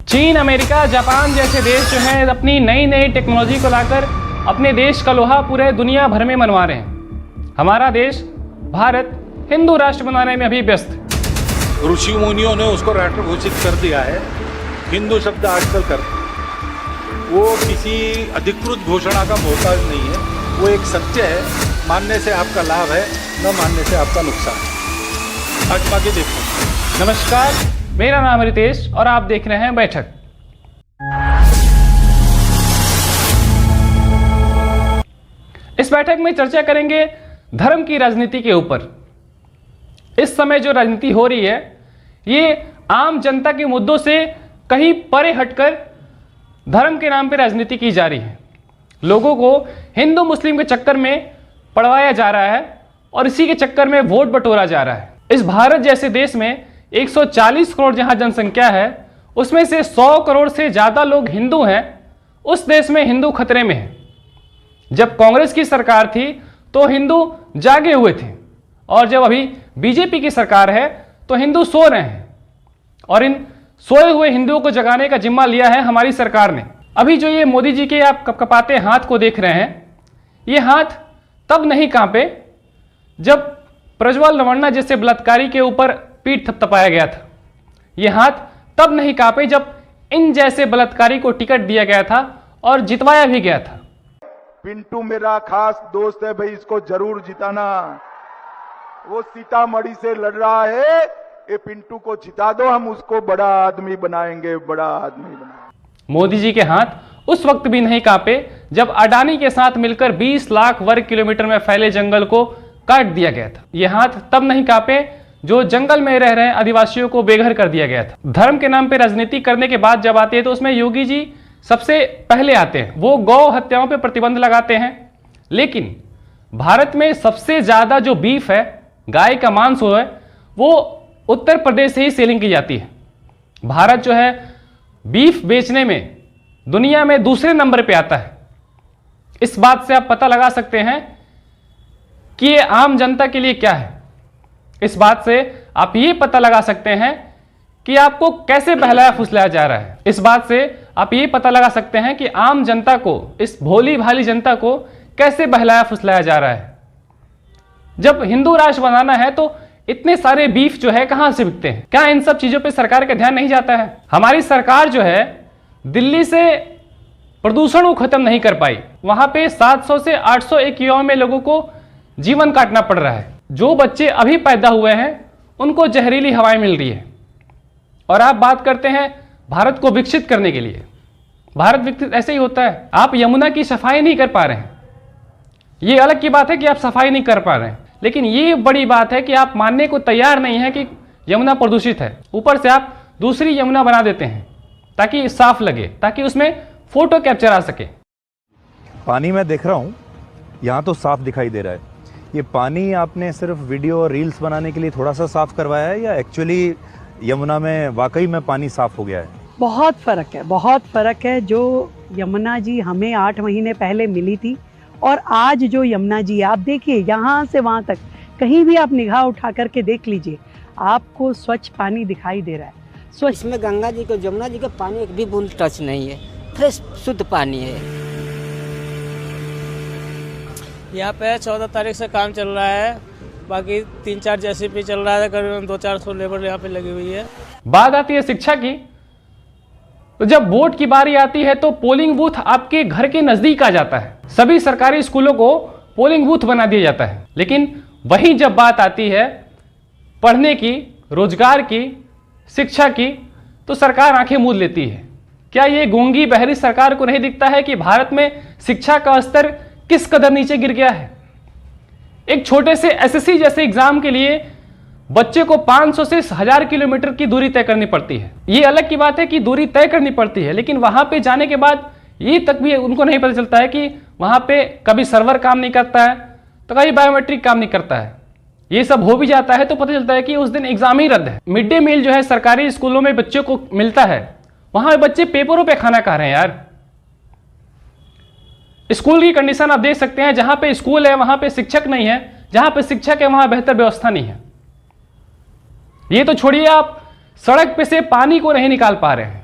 चीन, America, Japan जैसे देश जो हैं अपनी नई नई टेक्नोलॉजी को लाकर अपने देश का लोहा पूरे दुनिया भर में मनवा रहे हैं। हमारा देश भारत हिंदू राष्ट्र बनाने में अभी व्यस्त है। ऋषि मुनियों ने उसको राष्ट्र घोषित कर दिया है। हिंदू शब्द आजकल करते वो किसी अधिकृत घोषणा का मोहताज नहीं है, वो एक सत्य है। मानने से आपका लाभ है, न मानने से आपका नुकसान है। आजमा के देखो। नमस्कार, मेरा नाम रितेश और आप देख रहे हैं बैठक। इस बैठक में चर्चा करेंगे धर्म की राजनीति के ऊपर। इस समय जो राजनीति हो रही है ये आम जनता के मुद्दों से कहीं परे हटकर धर्म के नाम पर राजनीति की जा रही है। लोगों को हिंदू मुस्लिम के चक्कर में पड़वाया जा रहा है और इसी के चक्कर में वोट बटोरा जा रहा है। इस भारत जैसे देश में 140 करोड़ जहां जनसंख्या है उसमें से 100 करोड़ से ज़्यादा लोग हिंदू हैं। उस देश में हिंदू खतरे में है। जब कांग्रेस की सरकार थी तो हिंदू जागे हुए थे और जब अभी बीजेपी की सरकार है तो हिंदू सो रहे हैं और इन सोए हुए हिंदुओं को जगाने का जिम्मा लिया है हमारी सरकार ने। अभी जो ये मोदी जी के आप कपकपाते हाथ को देख रहे हैं, ये हाथ तब नहीं कांपे जब प्रज्वल रमन्ना जैसे बलात्कारी के ऊपर पीठ थपथपाया गया था। ये हाथ तब नहीं कांपे जब इन जैसे बलात्कारी को टिकट दिया गया था और जितवाया भी गया था। पिंटू मेरा खास दोस्त है भाई, इसको जरूर जिताना। वो सीतामढ़ी से लड़ रहा है, ये पिंटू को जिता दो, हम उसको बड़ा आदमी बनाएंगे, बड़ा आदमी बनाएंगे। मोदी जी के हाथ उस वक्त भी नहीं कांपे जब अडानी के साथ मिलकर 20 लाख वर्ग किलोमीटर में फैले जंगल को काट दिया गया था। ये हाथ तब नहीं कांपे जो जंगल में रह रहे आदिवासियों को बेघर कर दिया गया था। धर्म के नाम पे राजनीति करने के बाद जब आते हैं तो उसमें योगी जी सबसे पहले आते हैं। वो गौ हत्याओं पे प्रतिबंध लगाते हैं, लेकिन भारत में सबसे ज्यादा जो बीफ है, गाय का मांस है, वो उत्तर प्रदेश से ही सेलिंग की जाती है। भारत जो है बीफ बेचने में दुनिया में दूसरे नंबर पे आता है। इस बात से आप पता लगा सकते हैं कि ये आम जनता के लिए क्या है। इस बात से आप ये पता लगा सकते हैं कि आपको कैसे बहलाया फुसलाया जा रहा है। इस बात से आप ये पता लगा सकते हैं कि आम जनता को, इस भोली भाली जनता को कैसे बहलाया फुसलाया जा रहा है। जब हिंदू राष्ट्र बनाना है तो इतने सारे बीफ जो है कहां से बिकते हैं? क्या इन सब चीजों पे सरकार का ध्यान नहीं जाता है? हमारी सरकार जो है दिल्ली से प्रदूषण को खत्म नहीं कर पाई। वहां पे 700 से 801 युवाओं में लोगों को जीवन काटना पड़ रहा है। जो बच्चे अभी पैदा हुए हैं उनको जहरीली हवाएं मिल रही है और आप बात करते हैं भारत को विकसित करने के लिए। भारत विकसित ऐसे ही होता है। आप यमुना की सफाई नहीं कर पा रहे हैं, ये अलग की बात है कि आप सफाई नहीं कर पा रहे हैं, लेकिन ये बड़ी बात है कि आप मानने को तैयार नहीं है कि यमुना प्रदूषित है। ऊपर से आप दूसरी यमुना बना देते हैं ताकि साफ लगे, ताकि उसमें फोटो कैप्चर आ सके। पानी मैं देख रहा हूँ यहाँ तो साफ दिखाई दे रहा है। ये पानी आपने सिर्फ वीडियो और रील्स बनाने के लिए थोड़ा सा साफ करवाया है या एक्चुअली यमुना में वाकई में पानी साफ हो गया है? बहुत फ़र्क है, बहुत फ़र्क है। जो यमुना जी हमें 8 महीने पहले मिली थी और आज जो यमुना जी आप देखिए यहाँ से वहाँ तक कहीं भी आप निगाह उठा करके देख लीजिए, आपको स्वच्छ पानी दिखाई दे रहा है। स्वच्छ इसमें गंगा जी को, यमुना जी का पानी एक भी बूंद टच नहीं है, फ्रेश शुद्ध पानी है। यहाँ पे 14 तारीख से काम चल रहा है, बाकी 3-4 जेसीबी चल रहा है, करीबन 200-400 लेबर यहाँ पे लगी हुई है। बात आती है शिक्षा की, तो जब वोट की बारी आती है तो पोलिंग बूथ आपके घर के नजदीक आ जाता है। सभी सरकारी स्कूलों को पोलिंग बूथ बना दिया जाता है, लेकिन वहीं जब बात आती है पढ़ने की, रोजगार की, शिक्षा की, तो सरकार आंखें मूंद लेती है। क्या ये गूंगी बहरी सरकार को नहीं दिखता है कि भारत में शिक्षा का स्तर किस कदर नीचे गिर गया है? एक छोटे से एसएससी जैसे एग्जाम के लिए बच्चे को 500 से 1000 किलोमीटर की दूरी तय करनी पड़ती है। ये अलग की बात है कि दूरी तय करनी पड़ती है, लेकिन वहां पे जाने के बाद ये तक भी उनको नहीं पता चलता है कि वहां पे कभी सर्वर काम नहीं करता है तो कभी बायोमेट्रिक काम नहीं करता है। ये सब हो भी जाता है तो पता चलता है कि उस दिन एग्जाम ही रद्द है। मिड डे मील जो है सरकारी स्कूलों में बच्चों को मिलता है, वहां बच्चे पेपरों पे खाना खा रहे हैं यार। स्कूल की कंडीशन आप देख सकते हैं, जहां पे स्कूल है वहां पे शिक्षक नहीं है, जहां पे शिक्षक है वहां बेहतर व्यवस्था नहीं है। ये तो छोड़िए, आप सड़क पे से पानी को नहीं निकाल पा रहे हैं।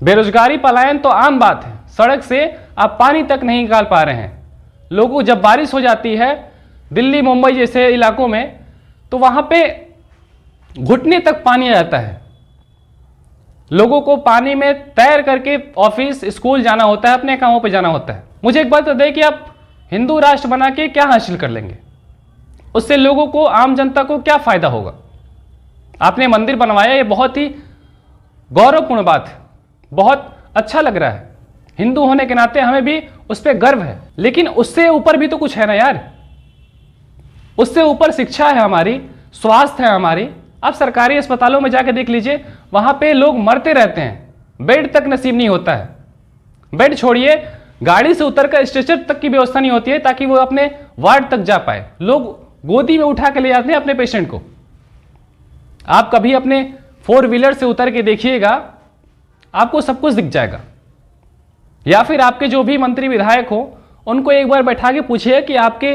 बेरोजगारी पलायन तो आम बात है, सड़क से आप पानी तक नहीं निकाल पा रहे हैं। लोगों को जब बारिश हो जाती है दिल्ली मुंबई जैसे इलाकों में, तो वहां पे घुटने तक पानी आ जाता है। लोगों को पानी में तैर करके ऑफिस स्कूल जाना होता है, अपने कामों पे जाना होता है। मुझे एक बात बताइए कि आप हिंदू राष्ट्र बना के क्या हासिल कर लेंगे? उससे लोगों को, आम जनता को क्या फायदा होगा? आपने मंदिर बनवाया, ये बहुत ही गौरवपूर्ण बात है, बहुत अच्छा लग रहा है। हिंदू होने के नाते हमें भी उस पर गर्व है, लेकिन उससे ऊपर भी तो कुछ है ना यार। उससे ऊपर शिक्षा है हमारी, स्वास्थ्य है हमारी। आप सरकारी अस्पतालों में जाकर देख लीजिए, वहां पे लोग मरते रहते हैं, बेड तक नसीब नहीं होता है। बेड छोड़िए, गाड़ी से उतरकर स्ट्रेचर तक की व्यवस्था नहीं होती है ताकि वो अपने वार्ड तक जा पाए। लोग गोदी में उठा के ले जाते हैं अपने पेशेंट को। आप कभी अपने 4 व्हीलर से उतर के देखिएगा, आपको सब कुछ दिख जाएगा। या फिर आपके जो भी मंत्री विधायक हो, उनको एक बार बैठा के पूछिए कि आपके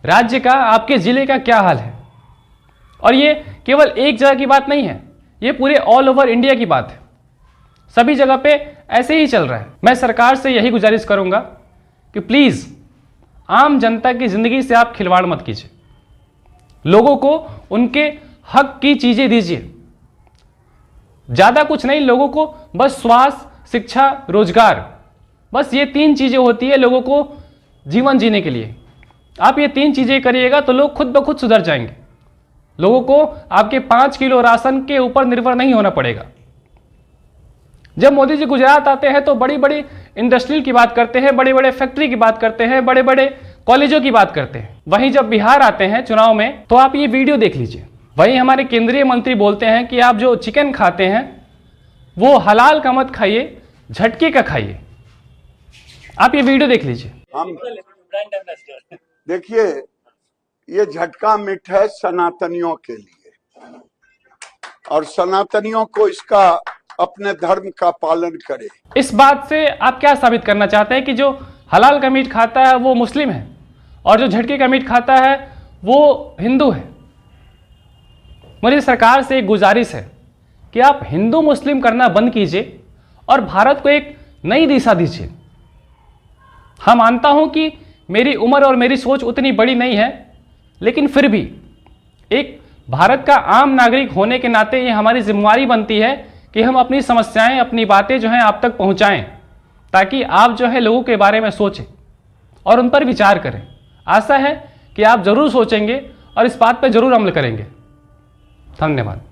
राज्य का, आपके जिले का क्या हाल है। और ये केवल एक जगह की बात नहीं है, ये पूरे ऑल ओवर इंडिया की बात है। सभी जगह पे ऐसे ही चल रहा है। मैं सरकार से यही गुजारिश करूंगा कि प्लीज आम जनता की जिंदगी से आप खिलवाड़ मत कीजिए। लोगों को उनके हक की चीजें दीजिए। ज्यादा कुछ नहीं, लोगों को बस स्वास्थ्य, शिक्षा, रोजगार, बस ये 3 चीजें होती है लोगों को जीवन जीने के लिए। आप ये 3 चीजें करिएगा तो लोग खुद ब खुद सुधर जाएंगे। लोगों को आपके 5 किलो राशन के ऊपर निर्भर नहीं होना पड़ेगा। जब मोदी जी गुजरात आते हैं तो बड़ी बड़ी इंडस्ट्रियल की बात करते हैं, बड़े बड़े फैक्ट्री की बात करते हैं, बड़े बड़े कॉलेजों की बात करते हैं। वहीं जब बिहार आते हैं चुनाव में, तो आप ये वीडियो देख लीजिए। वहीं हमारे केंद्रीय मंत्री बोलते हैं कि आप जो चिकन खाते हैं वो हलाल का मत खाइए, झटके का खाइए। आप ये वीडियो देख लीजिए। हम देखिए, ये झटका मीट है सनातनियों के लिए, और सनातनियों को इसका अपने धर्म का पालन करे। इस बात से आप क्या साबित करना चाहते हैं कि जो हलाल का मीट खाता है वो मुस्लिम है और जो झटके का मीट खाता है वो हिंदू है? मुझे सरकार से एक गुजारिश है कि आप हिंदू मुस्लिम करना बंद कीजिए और भारत को एक नई दिशा दीजिए। हाँ, मानता हूं कि मेरी उम्र और मेरी सोच उतनी बड़ी नहीं है, लेकिन फिर भी एक भारत का आम नागरिक होने के नाते ये हमारी जिम्मेवारी बनती है कि हम अपनी समस्याएं, अपनी बातें जो हैं आप तक पहुंचाएं, ताकि आप जो है लोगों के बारे में सोचें और उन पर विचार करें। आशा है कि आप जरूर सोचेंगे और इस बात पर जरूर अमल करेंगे। धन्यवाद।